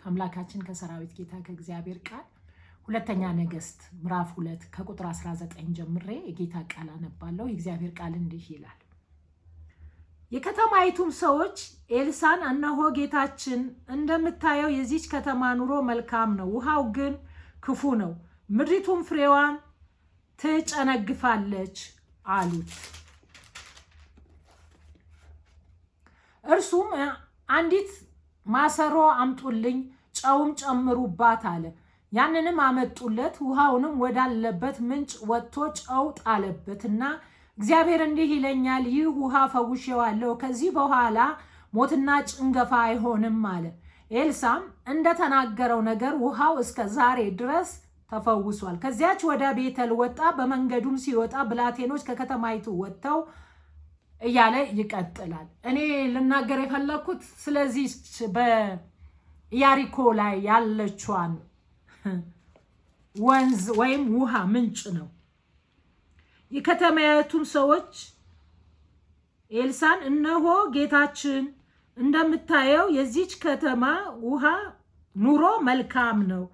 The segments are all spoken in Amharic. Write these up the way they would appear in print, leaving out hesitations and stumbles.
ከአምላካችን ከሰራዊት ጌታ ከእግዚአብሔር ቃል ሁለተኛ ነገሥት ምዕራፍ 2 ከቁጥር 19 ጀምሬ የጌታ ቃል አነባለሁ። የእግዚአብሔር ቃል እንዲህ ይላል። የከተማይቱም ሰዎች ኤልሳን እነሆ ጌታችን እንደምታየው የዚች ከተማ ኑሮ መልካም ነው፣ ውሃው ግን ክፉ ነው፣ ምድሪቱም ፍሬዋን ትጨነግፋለች አሉት። እርሱም አንዲት ማሰሮ አምጡልኝ፣ ጨውም ጨምሩባት አለ። ያንንም አመጡለት። ውሃውንም ወዳለበት ምንጭ ወጥቶ ጨው ጣለበትና እግዚአብሔር እንዲህ ይለኛል፣ ይህ ውሃ ፈውሼዋለሁ፣ ከዚህ በኋላ ሞትና ጭንገፋ አይሆንም አለ። ኤልሳም እንደተናገረው ነገር ውሃው እስከ ዛሬ ድረስ ተፈውሷል። ከዚያች ወደ ቤተል ወጣ። በመንገዱም ሲወጣ ብላቴኖች ከከተማይቱ ወጥተው እያለ ይቀጥላል። እኔ ልናገር የፈለኩት ስለዚህ በኢያሪኮ ላይ ያለችዋን ወንዝ ወይም ውሃ ምንጭ ነው። የከተማይቱም ሰዎች ኤልሳን እነሆ ጌታችን እንደምታየው የዚች ከተማ ውሃ ኑሮ መልካም ነው፣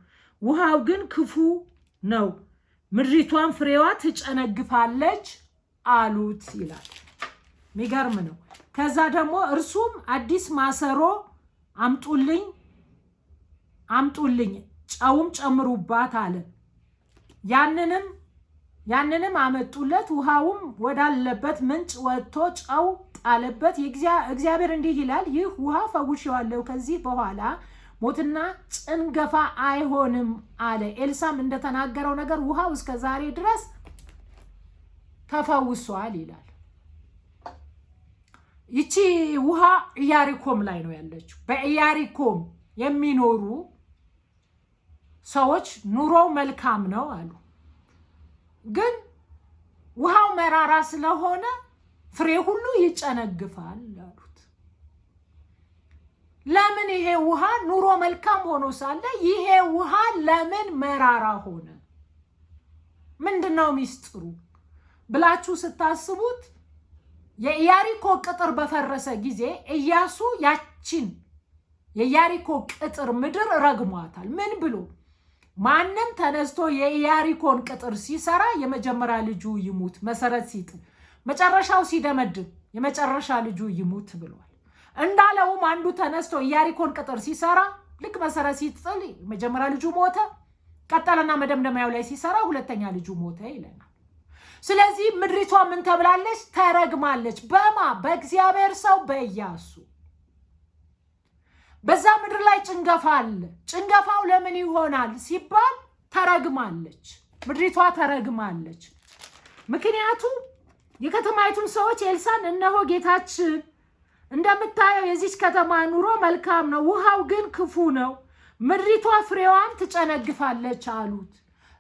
ውሃው ግን ክፉ ነው፣ ምድሪቷን ፍሬዋ ትጨነግፋለች አሉት ይላል። የሚገርም ነው። ከዛ ደግሞ እርሱም አዲስ ማሰሮ አምጡልኝ ጨውም ጨምሩባት አለ። ያንንም አመጡለት። ውሃውም ወዳለበት ምንጭ ወጥቶ ጨው ጣለበት። እግዚአብሔር እንዲህ ይላል፣ ይህ ውሃ ፈውሼዋለሁ፣ ከዚህ በኋላ ሞትና ጭንገፋ አይሆንም አለ። ኤልሳም እንደተናገረው ነገር ውሃው እስከ ዛሬ ድረስ ተፈውሷል ይላል። ይቺ ውሃ ኢያሪኮም ላይ ነው ያለችው። በኢያሪኮም የሚኖሩ ሰዎች ኑሮ መልካም ነው አሉ። ግን ውሃው መራራ ስለሆነ ፍሬ ሁሉ ይጨነግፋል አሉት። ለምን ይሄ ውሃ ኑሮ መልካም ሆኖ ሳለ ይሄ ውሃ ለምን መራራ ሆነ? ምንድነው ሚስጥሩ ብላችሁ ስታስቡት የኢያሪኮ ቅጥር በፈረሰ ጊዜ ኢያሱ ያቺን የኢያሪኮ ቅጥር ምድር ረግሟታል። ምን ብሎ? ማንም ተነስቶ የኢያሪኮን ቅጥር ሲሰራ የመጀመሪያ ልጁ ይሙት፣ መሰረት ሲጥል መጨረሻው ሲደመድም የመጨረሻ ልጁ ይሙት ብሏል። እንዳለውም አንዱ ተነስቶ ኢያሪኮን ቅጥር ሲሰራ ልክ መሰረት ሲጥል የመጀመሪያ ልጁ ሞተ፣ ቀጠለና መደምደሚያው ላይ ሲሰራ ሁለተኛ ልጁ ሞተ ይለናል። ስለዚህ ምድሪቷ ምን ተብላለች? ተረግማለች። በማ? በእግዚአብሔር ሰው በኢያሱ። በዛ ምድር ላይ ጭንገፋ አለ። ጭንገፋው ለምን ይሆናል ሲባል ተረግማለች፣ ምድሪቷ ተረግማለች። ምክንያቱም የከተማይቱን ሰዎች ኤልሳን እነሆ ጌታችን እንደምታየው የዚች ከተማ ኑሮ መልካም ነው፣ ውሃው ግን ክፉ ነው፣ ምድሪቷ ፍሬዋን ትጨነግፋለች አሉት።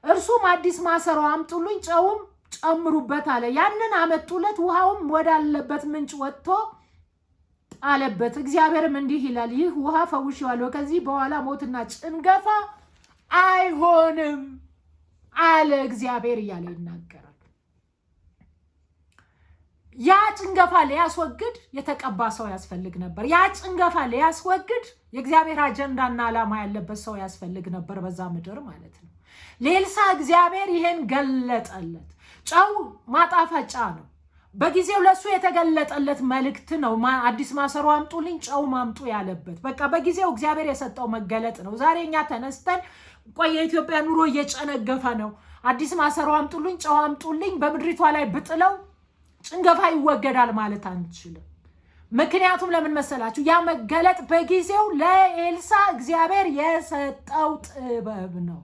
እርሱም አዲስ ማሰሮ አምጡልኝ፣ ጨውም ጨምሩበት አለ። ያንን አመጡለት። ውሃውም ወዳለበት ምንጭ ወጥቶ ጣለበት። እግዚአብሔርም እንዲህ ይላል፣ ይህ ውሃ ፈውሼዋለሁ፣ ከዚህ በኋላ ሞትና ጭንገፋ አይሆንም አለ እግዚአብሔር እያለ ይናገራል። ያ ጭንገፋ ሊያስወግድ የተቀባ ሰው ያስፈልግ ነበር። ያ ጭንገፋ ሊያስወግድ የእግዚአብሔር አጀንዳና ዓላማ ያለበት ሰው ያስፈልግ ነበር፣ በዛ ምድር ማለት ነው። ለኤልሳ እግዚአብሔር ይሄን ገለጠለት። ጨው ማጣፈጫ ነው። በጊዜው ለሱ የተገለጠለት መልእክት ነው። አዲስ ማሰሮ አምጡልኝ፣ ጨው ማምጡ ያለበት በቃ በጊዜው እግዚአብሔር የሰጠው መገለጥ ነው። ዛሬ እኛ ተነስተን ቆይ የኢትዮጵያ ኑሮ እየጨነገፈ ነው፣ አዲስ ማሰሮ አምጡልኝ፣ ጨው አምጡልኝ በምድሪቷ ላይ ብጥለው ጭንገፋ ይወገዳል ማለት አንችልም። ምክንያቱም ለምን መሰላችሁ? ያ መገለጥ በጊዜው ለኤልሳ እግዚአብሔር የሰጠው ጥበብ ነው።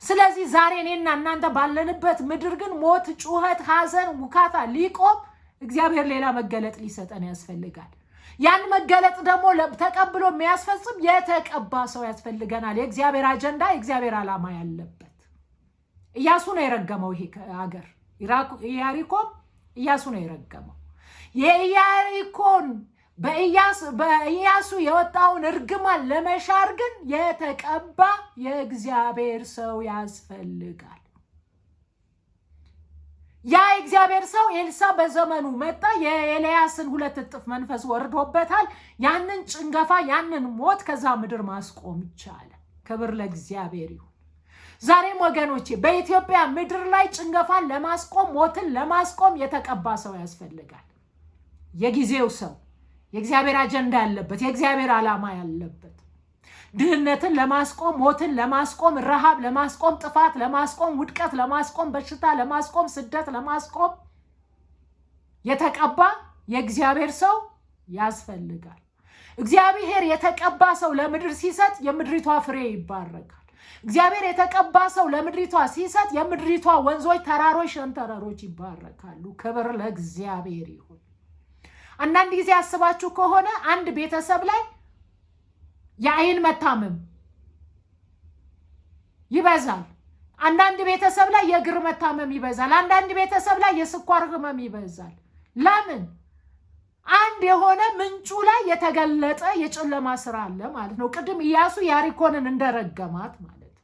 ስለዚህ ዛሬ እኔና እናንተ ባለንበት ምድር ግን ሞት፣ ጩኸት፣ ሐዘን፣ ውካታ ሊቆም እግዚአብሔር ሌላ መገለጥ ሊሰጠን ያስፈልጋል። ያን መገለጥ ደግሞ ተቀብሎ የሚያስፈጽም የተቀባ ሰው ያስፈልገናል። የእግዚአብሔር አጀንዳ፣ የእግዚአብሔር ዓላማ ያለበት። ኢያሱ ነው የረገመው ይሄ ሀገር ኢያሪኮም ኢያሱ ነው የረገመው። የኢያሪኮን በኢያሱ የወጣውን እርግማን ለመሻር ግን የተቀባ የእግዚአብሔር ሰው ያስፈልጋል። ያ እግዚአብሔር ሰው ኤልሳ በዘመኑ መጣ። የኤልያስን 2 እጥፍ መንፈስ ወርዶበታል። ያንን ጭንገፋ ያንን ሞት ከዛ ምድር ማስቆም ይቻላል። ክብር ለእግዚአብሔር ይሁን። ዛሬም ወገኖቼ በኢትዮጵያ ምድር ላይ ጭንገፋን ለማስቆም ሞትን ለማስቆም የተቀባ ሰው ያስፈልጋል። የጊዜው ሰው የእግዚአብሔር አጀንዳ ያለበት የእግዚአብሔር ዓላማ ያለበት ድህነትን ለማስቆም ሞትን ለማስቆም ረሃብ ለማስቆም ጥፋት ለማስቆም ውድቀት ለማስቆም በሽታ ለማስቆም ስደት ለማስቆም የተቀባ የእግዚአብሔር ሰው ያስፈልጋል። እግዚአብሔር የተቀባ ሰው ለምድር ሲሰጥ የምድሪቷ ፍሬ ይባረካል። እግዚአብሔር የተቀባ ሰው ለምድሪቷ ሲሰጥ የምድሪቷ ወንዞች፣ ተራሮች፣ ሸንተረሮች ይባረካሉ። ክብር ለእግዚአብሔር ይሁን። አንዳንድ ጊዜ አስባችሁ ከሆነ አንድ ቤተሰብ ላይ የአይን መታመም ይበዛል። አንዳንድ ቤተሰብ ላይ የእግር መታመም ይበዛል። አንዳንድ ቤተሰብ ላይ የስኳር ህመም ይበዛል። ለምን? አንድ የሆነ ምንጩ ላይ የተገለጠ የጨለማ ስራ አለ ማለት ነው። ቅድም ኢያሱ ያሪኮንን እንደረገማት ማለት ነው።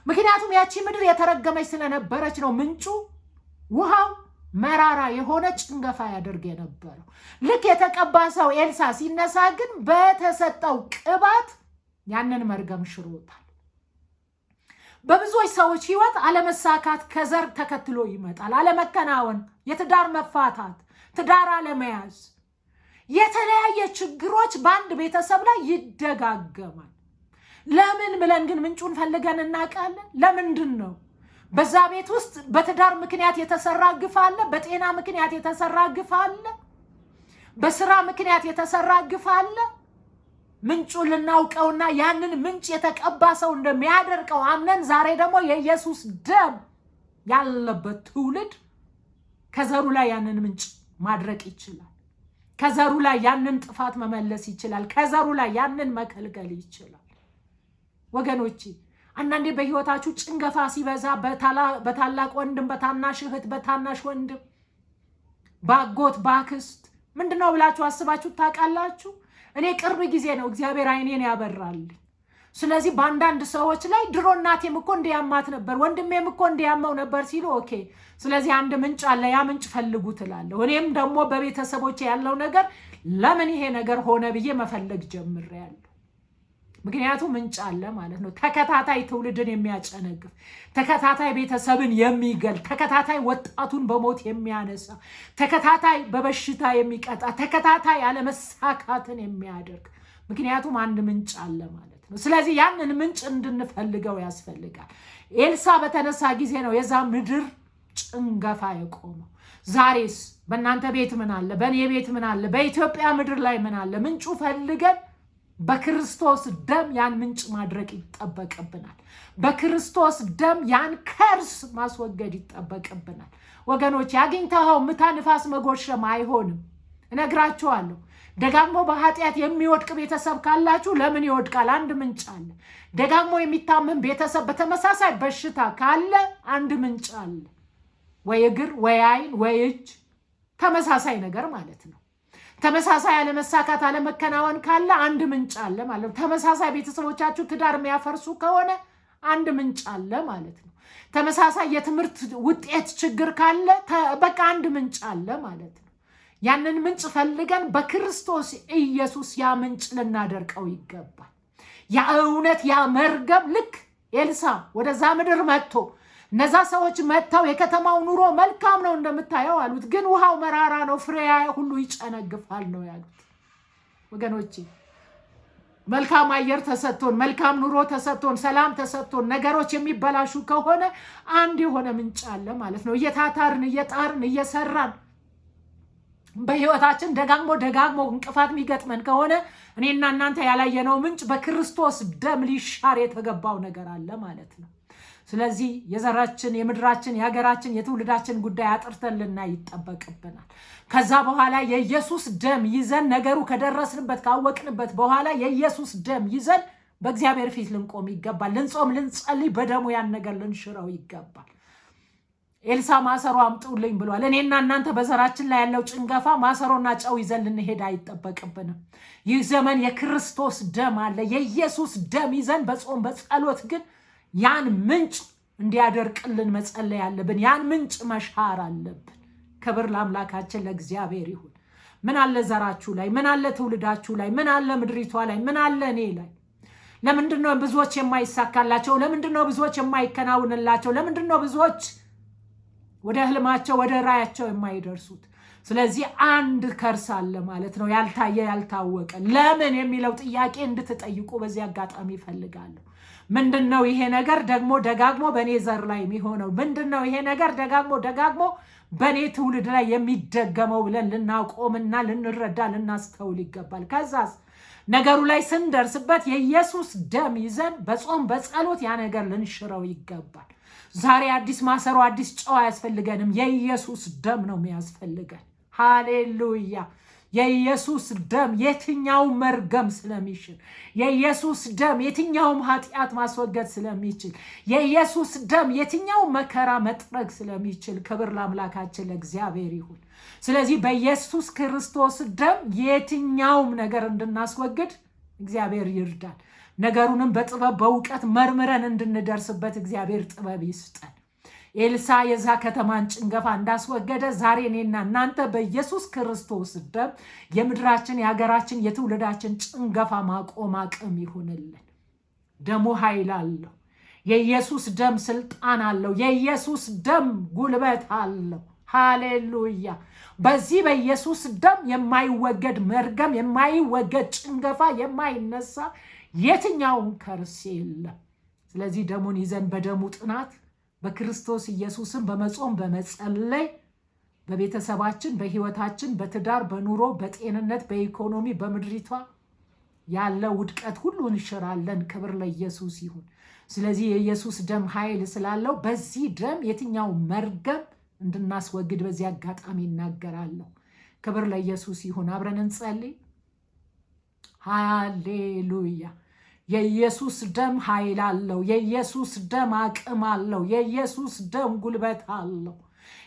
ምክንያቱም ያቺ ምድር የተረገመች ስለነበረች ነው ምንጩ ውሃው መራራ የሆነ ጭንገፋ ያደርግ የነበረው። ልክ የተቀባ ሰው ኤልሳ ሲነሳ ግን በተሰጠው ቅባት ያንን መርገም ሽሮታል። በብዙዎች ሰዎች ህይወት አለመሳካት ከዘር ተከትሎ ይመጣል። አለመከናወን፣ የትዳር መፋታት፣ ትዳር አለመያዝ፣ የተለያየ ችግሮች በአንድ ቤተሰብ ላይ ይደጋገማል። ለምን ብለን ግን ምንጩን ፈልገን እናውቃለን? ለምንድን ነው? በዛ ቤት ውስጥ በትዳር ምክንያት የተሰራ ግፍ አለ። በጤና ምክንያት የተሰራ ግፍ አለ። በስራ ምክንያት የተሰራ ግፍ አለ። ምንጩን ልናውቀውና ያንን ምንጭ የተቀባ ሰው እንደሚያደርቀው አምነን ዛሬ ደግሞ የኢየሱስ ደም ያለበት ትውልድ ከዘሩ ላይ ያንን ምንጭ ማድረቅ ይችላል። ከዘሩ ላይ ያንን ጥፋት መመለስ ይችላል። ከዘሩ ላይ ያንን መከልከል ይችላል። ወገኖቼ አንዳንዴ በህይወታችሁ ጭንገፋ ሲበዛ በታላቅ ወንድም፣ በታናሽ እህት፣ በታናሽ ወንድም፣ ባጎት፣ ባክስት ምንድነው ብላችሁ አስባችሁ ታውቃላችሁ? እኔ ቅርብ ጊዜ ነው እግዚአብሔር አይኔን ያበራል። ስለዚህ በአንዳንድ ሰዎች ላይ ድሮ እናቴም እኮ እንዲያማት ነበር፣ ወንድሜም እኮ እንዲያመው ነበር ሲሉ ኦኬ፣ ስለዚህ አንድ ምንጭ አለ፣ ያ ምንጭ ፈልጉ ትላለሁ። እኔም ደግሞ በቤተሰቦቼ ያለው ነገር ለምን ይሄ ነገር ሆነ ብዬ መፈለግ ጀምሬያለሁ። ምክንያቱም ምንጭ አለ ማለት ነው። ተከታታይ ትውልድን የሚያጨነግፍ፣ ተከታታይ ቤተሰብን የሚገል፣ ተከታታይ ወጣቱን በሞት የሚያነሳ፣ ተከታታይ በበሽታ የሚቀጣ፣ ተከታታይ አለመሳካትን የሚያደርግ፣ ምክንያቱም አንድ ምንጭ አለ ማለት ነው። ስለዚህ ያንን ምንጭ እንድንፈልገው ያስፈልጋል። ኤልሳ በተነሳ ጊዜ ነው የዛ ምድር ጭንገፋ የቆመው። ዛሬስ በእናንተ ቤት ምን አለ? በእኔ ቤት ምን አለ? በኢትዮጵያ ምድር ላይ ምን አለ? ምንጩ ፈልገን በክርስቶስ ደም ያን ምንጭ ማድረቅ ይጠበቅብናል። በክርስቶስ ደም ያን ከርስ ማስወገድ ይጠበቅብናል። ወገኖች ያግኝተኸው ምታ ንፋስ መጎሸም አይሆንም። እነግራችኋለሁ። ደጋግሞ በኃጢአት የሚወድቅ ቤተሰብ ካላችሁ ለምን ይወድቃል? አንድ ምንጭ አለ። ደጋግሞ የሚታመም ቤተሰብ በተመሳሳይ በሽታ ካለ አንድ ምንጭ አለ። ወይ እግር፣ ወይ አይን፣ ወይ እጅ፣ ተመሳሳይ ነገር ማለት ነው። ተመሳሳይ አለመሳካት አለመከናወን ካለ አንድ ምንጭ አለ ማለት ነው። ተመሳሳይ ቤተሰቦቻችሁ ትዳር የሚያፈርሱ ከሆነ አንድ ምንጭ አለ ማለት ነው። ተመሳሳይ የትምህርት ውጤት ችግር ካለ በቃ አንድ ምንጭ አለ ማለት ነው። ያንን ምንጭ ፈልገን በክርስቶስ ኢየሱስ ያ ምንጭ ልናደርቀው ይገባል። ያ እውነት ያ መርገም ልክ ኤልሳ ወደዛ ምድር መጥቶ እነዛ ሰዎች መጥተው የከተማው ኑሮ መልካም ነው እንደምታየው አሉት፣ ግን ውሃው መራራ ነው፣ ፍሬ ሁሉ ይጨነግፋል ነው ያሉት። ወገኖቼ መልካም አየር ተሰጥቶን፣ መልካም ኑሮ ተሰጥቶን፣ ሰላም ተሰጥቶን ነገሮች የሚበላሹ ከሆነ አንድ የሆነ ምንጭ አለ ማለት ነው። እየታታርን እየጣርን እየሰራን በህይወታችን ደጋግሞ እንቅፋት የሚገጥመን ከሆነ እኔና እናንተ ያላየነው ምንጭ በክርስቶስ ደም ሊሻር የተገባው ነገር አለ ማለት ነው። ስለዚህ የዘራችን፣ የምድራችን፣ የሀገራችን፣ የትውልዳችን ጉዳይ አጥርተን ልናይ ይጠበቅብናል። ከዛ በኋላ የኢየሱስ ደም ይዘን ነገሩ ከደረስንበት ካወቅንበት በኋላ የኢየሱስ ደም ይዘን በእግዚአብሔር ፊት ልንቆም ይገባል። ልንጾም፣ ልንጸልይ፣ በደሙ ያን ነገር ልንሽረው ይገባል። ኤልሳ ማሰሮ አምጡልኝ ብሏል። እኔና እናንተ በዘራችን ላይ ያለው ጭንገፋ ማሰሮና ጨው ይዘን ልንሄድ አይጠበቅብንም። ይህ ዘመን የክርስቶስ ደም አለ። የኢየሱስ ደም ይዘን በጾም በጸሎት ግን ያን ምንጭ እንዲያደርቅልን መጸለይ አለብን። ያን ምንጭ መሻር አለብን። ክብር ለአምላካችን ለእግዚአብሔር ይሁን። ምን አለ ዘራችሁ ላይ? ምን አለ ትውልዳችሁ ላይ? ምን አለ ምድሪቷ ላይ? ምን አለ እኔ ላይ? ለምንድነው ብዙዎች የማይሳካላቸው? ለምንድነው ብዙዎች የማይከናውንላቸው? ለምንድነው ብዙዎች ወደ ህልማቸው ወደ ራያቸው የማይደርሱት? ስለዚህ አንድ ከርስ አለ ማለት ነው፣ ያልታየ ያልታወቀ። ለምን የሚለው ጥያቄ እንድትጠይቁ በዚህ አጋጣሚ ይፈልጋለሁ። ምንድነው ይሄ ነገር ደግሞ ደጋግሞ በኔ ዘር ላይ የሚሆነው? ምንድነው ይሄ ነገር ደጋግሞ በኔ ትውልድ ላይ የሚደገመው ብለን ልናቆምና ልንረዳ ልናስተውል ይገባል። ከዛስ ነገሩ ላይ ስንደርስበት የኢየሱስ ደም ይዘን በጾም በጸሎት ያ ነገር ልንሽረው ይገባል። ዛሬ አዲስ ማሰሮ አዲስ ጨው አያስፈልገንም። የኢየሱስ ደም ነው የሚያስፈልገን። ሃሌሉያ! የኢየሱስ ደም የትኛውም መርገም ስለሚሽር፣ የኢየሱስ ደም የትኛውም ኃጢአት ማስወገድ ስለሚችል፣ የኢየሱስ ደም የትኛውም መከራ መጥረግ ስለሚችል፣ ክብር ለአምላካችን ለእግዚአብሔር ይሁን። ስለዚህ በኢየሱስ ክርስቶስ ደም የትኛውም ነገር እንድናስወግድ እግዚአብሔር ይርዳል። ነገሩንም በጥበብ በእውቀት መርምረን እንድንደርስበት እግዚአብሔር ጥበብ ይስጠን። ኤልሳ የዛ ከተማን ጭንገፋ እንዳስወገደ ዛሬ እኔና እናንተ በኢየሱስ ክርስቶስ ደም የምድራችን የሀገራችን የትውልዳችን ጭንገፋ ማቆም አቅም ይሁንልን። ደሙ ኃይል አለው። የኢየሱስ ደም ስልጣን አለው። የኢየሱስ ደም ጉልበት አለው። ሃሌሉያ! በዚህ በኢየሱስ ደም የማይወገድ መርገም፣ የማይወገድ ጭንገፋ፣ የማይነሳ የትኛውን ከርስ የለም። ስለዚህ ደሙን ይዘን በደሙ ጥናት በክርስቶስ ኢየሱስን በመጾም በመጸለይ በቤተሰባችን፣ በህይወታችን፣ በትዳር፣ በኑሮ፣ በጤንነት፣ በኢኮኖሚ፣ በምድሪቷ ያለ ውድቀት ሁሉ እንሽራለን። ክብር ለኢየሱስ ይሁን። ስለዚህ የኢየሱስ ደም ኃይል ስላለው በዚህ ደም የትኛው መርገም እንድናስወግድ በዚህ አጋጣሚ እናገራለሁ። ክብር ለኢየሱስ ይሁን። አብረን እንጸልይ። ሃሌሉያ! የኢየሱስ ደም ኃይል አለው። የኢየሱስ ደም አቅም አለው። የኢየሱስ ደም ጉልበት አለው።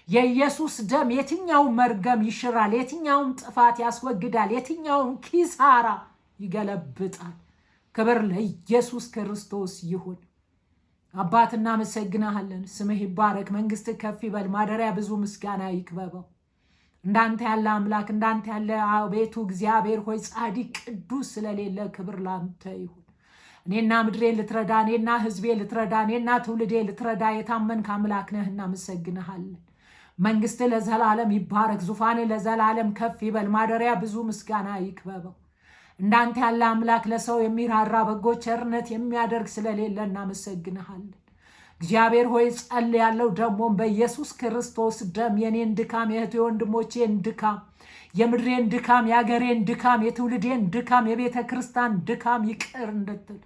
የኢየሱስ ደም የትኛውን መርገም ይሽራል። የትኛውን ጥፋት ያስወግዳል። የትኛውን ኪሳራ ይገለብጣል። ክብር ለኢየሱስ ክርስቶስ ይሁን። አባት እናመሰግናለን። ስምህ ይባረክ። መንግስት ከፍ ይበል። ማደሪያ ብዙ ምስጋና ይክበበው። እንዳንተ ያለ አምላክ እንዳንተ ያለ አቤቱ እግዚአብሔር ሆይ ጻድቅ ቅዱስ ስለሌለ ክብር ላንተ ይሁን። እኔና ምድሬ ልትረዳ፣ እኔና ህዝቤ ልትረዳ፣ እኔና ትውልዴ ልትረዳ የታመንክ አምላክ ነህ። እናመሰግንሃለን። መንግስት ለዘላለም ይባረክ። ዙፋን ለዘላለም ከፍ ይበል። ማደሪያ ብዙ ምስጋና ይክበበው። እንዳንተ ያለ አምላክ ለሰው የሚራራ በጎ ቸርነት የሚያደርግ ስለሌለ እናመሰግንሃለን። እግዚአብሔር ሆይ ጸልያለሁ ደግሞ በኢየሱስ ክርስቶስ ደም የኔን ድካም፣ የእህቴ ወንድሞቼን ድካም፣ የምድሬን ድካም፣ የአገሬን ድካም፣ የትውልዴን ድካም፣ የቤተ ክርስቲያን ድካም ይቅር እንድትል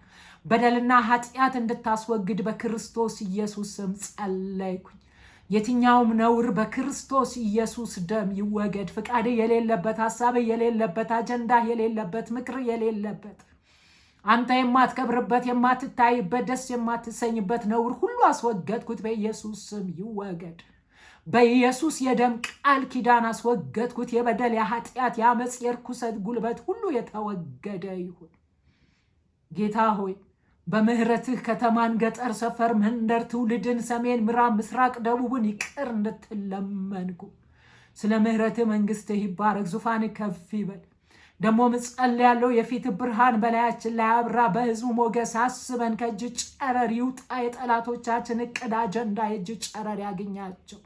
በደልና ኃጢአት እንድታስወግድ በክርስቶስ ኢየሱስ ስም ጸለይኩኝ። የትኛውም ነውር በክርስቶስ ኢየሱስ ደም ይወገድ። ፍቃድ የሌለበት፣ ሐሳብ የሌለበት፣ አጀንዳ የሌለበት፣ ምክር የሌለበት፣ አንተ የማትከብርበት፣ የማትታይበት፣ ደስ የማትሰኝበት ነውር ሁሉ አስወገድኩት። በኢየሱስ ስም ይወገድ። በኢየሱስ የደም ቃል ኪዳን አስወገድኩት። የበደል፣ የኃጢአት፣ የአመፅ፣ የርኩሰት ጉልበት ሁሉ የተወገደ ይሁን። ጌታ ሆይ በምህረትህ ከተማን፣ ገጠር፣ ሰፈር፣ መንደር፣ ትውልድን፣ ሰሜን፣ ምዕራብ፣ ምስራቅ፣ ደቡብን ይቅር እንድትለመንኩ ስለ ምህረትህ መንግስትህ ይባረክ። ዙፋን ከፍ ይበል። ደግሞ እጸልያለሁ የፊት ብርሃን በላያችን ላይ አብራ። በህዝቡ ሞገስ አስበን። ከእጅ ጨረር ይውጣ። የጠላቶቻችን እቅድ አጀንዳ የእጅ ጨረር ያገኛቸው።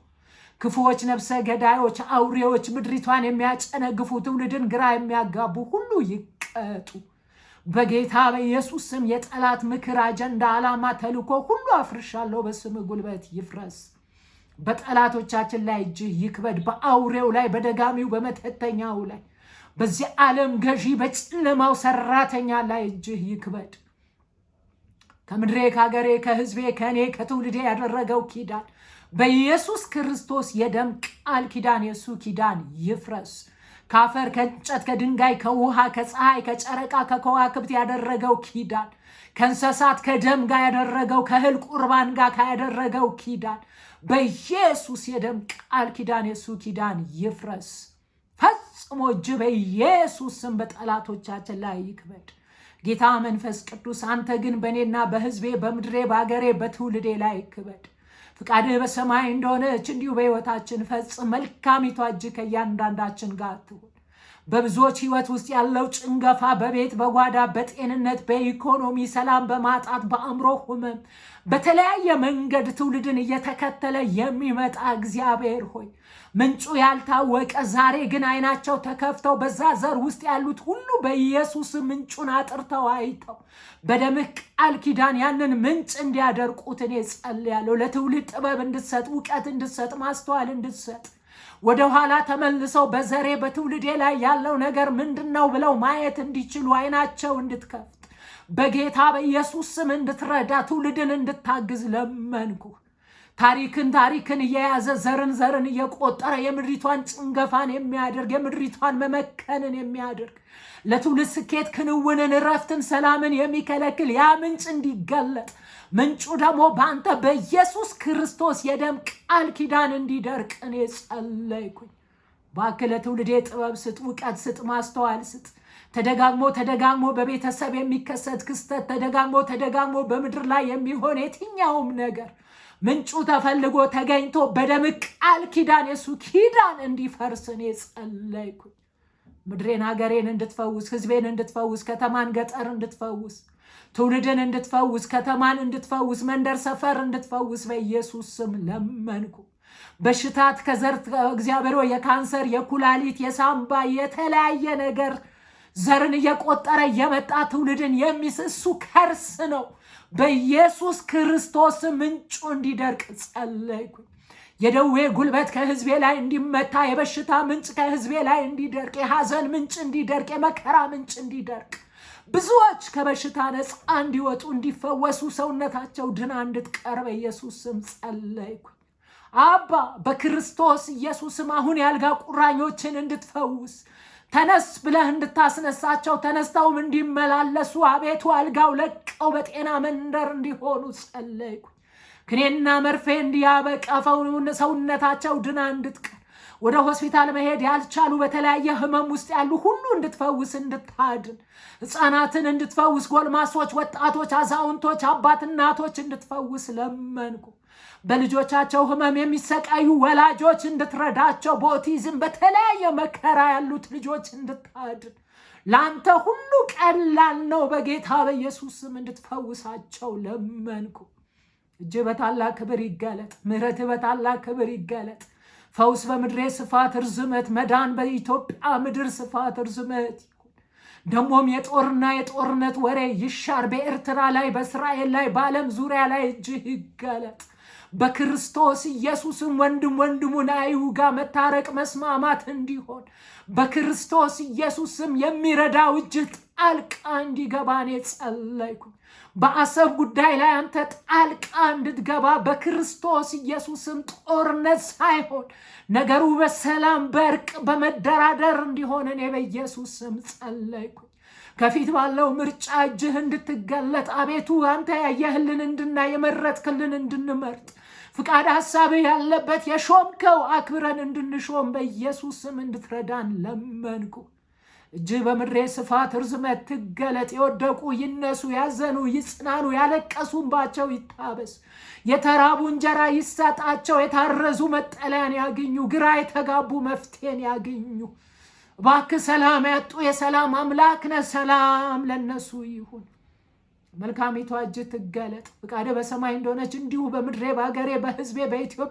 ክፉዎች፣ ነፍሰ ገዳዮች፣ አውሬዎች፣ ምድሪቷን የሚያጨነግፉ ትውልድን ግራ የሚያጋቡ ሁሉ ይቀጡ። በጌታ በኢየሱስ ስም የጠላት ምክር፣ አጀንዳ፣ ዓላማ፣ ተልኮ ሁሉ አፍርሻለሁ። በስም ጉልበት ይፍረስ። በጠላቶቻችን ላይ እጅህ ይክበድ። በአውሬው ላይ፣ በደጋሚው፣ በመተተኛው ላይ፣ በዚህ ዓለም ገዢ በጨለማው ሰራተኛ ላይ እጅህ ይክበድ። ከምድሬ፣ ከሀገሬ፣ ከህዝቤ፣ ከእኔ ከትውልዴ ያደረገው ኪዳን በኢየሱስ ክርስቶስ የደም ቃል ኪዳን የሱ ኪዳን ይፍረስ። ከአፈር፣ ከእንጨት፣ ከድንጋይ፣ ከውሃ፣ ከፀሐይ፣ ከጨረቃ፣ ከከዋክብት ያደረገው ኪዳን፣ ከእንስሳት ከደም ጋር ያደረገው፣ ከእህል ቁርባን ጋር ያደረገው ኪዳን በኢየሱስ የደም ቃል ኪዳን የሱ ኪዳን ይፍረስ። ፈጽሞ እጅ በኢየሱስ ስም በጠላቶቻችን ላይ ይክበድ። ጌታ መንፈስ ቅዱስ አንተ ግን በእኔና በሕዝቤ በምድሬ በአገሬ በትውልዴ ላይ ክበድ። ፍቃድህ በሰማይ እንደሆነች እንዲሁ በሕይወታችን ፈጽም። መልካሚቷ እጅ ከእያንዳንዳችን ጋር ትሁን። በብዙዎች ሕይወት ውስጥ ያለው ጭንገፋ በቤት በጓዳ በጤንነት በኢኮኖሚ ሰላም በማጣት በአእምሮ ሕመም በተለያየ መንገድ ትውልድን እየተከተለ የሚመጣ እግዚአብሔር ሆይ ምንጩ ያልታወቀ ዛሬ ግን ዓይናቸው ተከፍተው በዛ ዘር ውስጥ ያሉት ሁሉ በኢየሱስ ምንጩን አጥርተው አይተው በደምህ ቃል ኪዳን ያንን ምንጭ እንዲያደርቁት እኔ ጸልያለሁ። ለትውልድ ጥበብ እንድትሰጥ፣ እውቀት እንድትሰጥ፣ ማስተዋል እንድትሰጥ ወደ ኋላ ተመልሰው በዘሬ በትውልዴ ላይ ያለው ነገር ምንድነው ብለው ማየት እንዲችሉ ዓይናቸው እንድትከፍት በጌታ በኢየሱስ ስም እንድትረዳ ትውልድን እንድታግዝ ለመንኩ። ታሪክን እየያዘ ዘርን እየቆጠረ የምድሪቷን ጭንገፋን የሚያደርግ የምድሪቷን መመከንን የሚያደርግ ለትውልድ ስኬት ክንውንን እረፍትን ሰላምን የሚከለክል ያ ምንጭ እንዲገለጥ ምንጩ ደግሞ በአንተ በኢየሱስ ክርስቶስ የደም ቃል ኪዳን እንዲደርቅ እኔ ጸለይኩኝ። እባክህ ለትውልዴ ጥበብ ስጥ፣ እውቀት ስጥ፣ ማስተዋል ስጥ። ተደጋግሞ በቤተሰብ የሚከሰት ክስተት ተደጋግሞ በምድር ላይ የሚሆን የትኛውም ነገር ምንጩ ተፈልጎ ተገኝቶ በደም ቃል ኪዳን የሱ ኪዳን እንዲፈርስ እኔ ጸለይኩኝ። ምድሬን ሀገሬን እንድትፈውስ፣ ህዝቤን እንድትፈውስ፣ ከተማን ገጠር እንድትፈውስ፣ ትውልድን እንድትፈውስ፣ ከተማን እንድትፈውስ፣ መንደር ሰፈር እንድትፈውስ በኢየሱስ ስም ለመንኩ። በሽታት ከዘር እግዚአብሔር የካንሰር የኩላሊት የሳምባ የተለያየ ነገር ዘርን እየቆጠረ የመጣ ትውልድን የሚስሱ ከርስ ነው። በኢየሱስ ክርስቶስ ምንጩ እንዲደርቅ ጸለይኩኝ። የደዌ ጉልበት ከህዝቤ ላይ እንዲመታ፣ የበሽታ ምንጭ ከህዝቤ ላይ እንዲደርቅ፣ የሐዘን ምንጭ እንዲደርቅ፣ የመከራ ምንጭ እንዲደርቅ፣ ብዙዎች ከበሽታ ነፃ እንዲወጡ እንዲፈወሱ፣ ሰውነታቸው ድና እንድትቀር በኢየሱስ ስም ጸለይኩኝ። አባ በክርስቶስ ኢየሱስም አሁን ያልጋ ቁራኞችን እንድትፈውስ ተነስ ብለህ እንድታስነሳቸው ተነስተውም እንዲመላለሱ አቤቱ አልጋው ለቀው በጤና መንደር እንዲሆኑ ጸለይኩ። ክኔና መርፌ እንዲያበቀፈው ሰውነታቸው ድና እንድትቀር ወደ ሆስፒታል መሄድ ያልቻሉ በተለያየ ህመም ውስጥ ያሉ ሁሉ እንድትፈውስ እንድታድን፣ ሕፃናትን እንድትፈውስ፣ ጎልማሶች፣ ወጣቶች፣ አዛውንቶች፣ አባት እናቶች እንድትፈውስ ለመንኩ። በልጆቻቸው ህመም የሚሰቃዩ ወላጆች እንድትረዳቸው፣ በኦቲዝም በተለያየ መከራ ያሉት ልጆች እንድታድን፣ ለአንተ ሁሉ ቀላል ነው። በጌታ በኢየሱስ ስም እንድትፈውሳቸው ለመንኩ። እጅ በታላቅ ክብር ይገለጥ፣ ምሕረት በታላቅ ክብር ይገለጥ። ፈውስ በምድሬ ስፋት ርዝመት፣ መዳን በኢትዮጵያ ምድር ስፋት ርዝመት ይሁን። ደግሞም የጦርነት ወሬ ይሻር። በኤርትራ ላይ፣ በእስራኤል ላይ፣ በዓለም ዙሪያ ላይ እጅህ ይገለጥ። በክርስቶስ ኢየሱስም ወንድም ወንድሙን አይውጋ፣ መታረቅ መስማማት እንዲሆን በክርስቶስ ኢየሱስም የሚረዳው እጅህ ጣልቃ እንዲገባ እኔ ጸለይኩኝ። በአሰብ ጉዳይ ላይ አንተ ጣልቃ እንድትገባ በክርስቶስ ኢየሱስም ጦርነት ሳይሆን ነገሩ በሰላም በእርቅ በመደራደር እንዲሆን እኔ በኢየሱስ ስም ጸለይኩኝ። ከፊት ባለው ምርጫ እጅህ እንድትገለጥ አቤቱ አንተ ያየህልን እንድናይ የመረጥክልን እንድንመርጥ ፍቃድ ሐሳብህ ያለበት የሾምከው አክብረን እንድንሾም በኢየሱስ ስም እንድትረዳን ለመንኩ። እጅህ በምድሬ ስፋት ርዝመት ትገለጥ። የወደቁ ይነሱ፣ ያዘኑ ይጽናኑ፣ ያለቀሱባቸው ይታበስ። የተራቡ እንጀራ ይሰጣቸው፣ የታረዙ መጠለያን ያግኙ፣ ግራ የተጋቡ መፍትሄን ያግኙ። እባክህ ሰላም ያጡ የሰላም አምላክ ነህ። ሰላም ለነሱ ይሁን። መልካሚቷ እጅ ትገለጥ። ፍቃድህ በሰማይ እንደሆነች እንዲሁ በምድሬ በአገሬ በሕዝቤ በኢትዮጵያ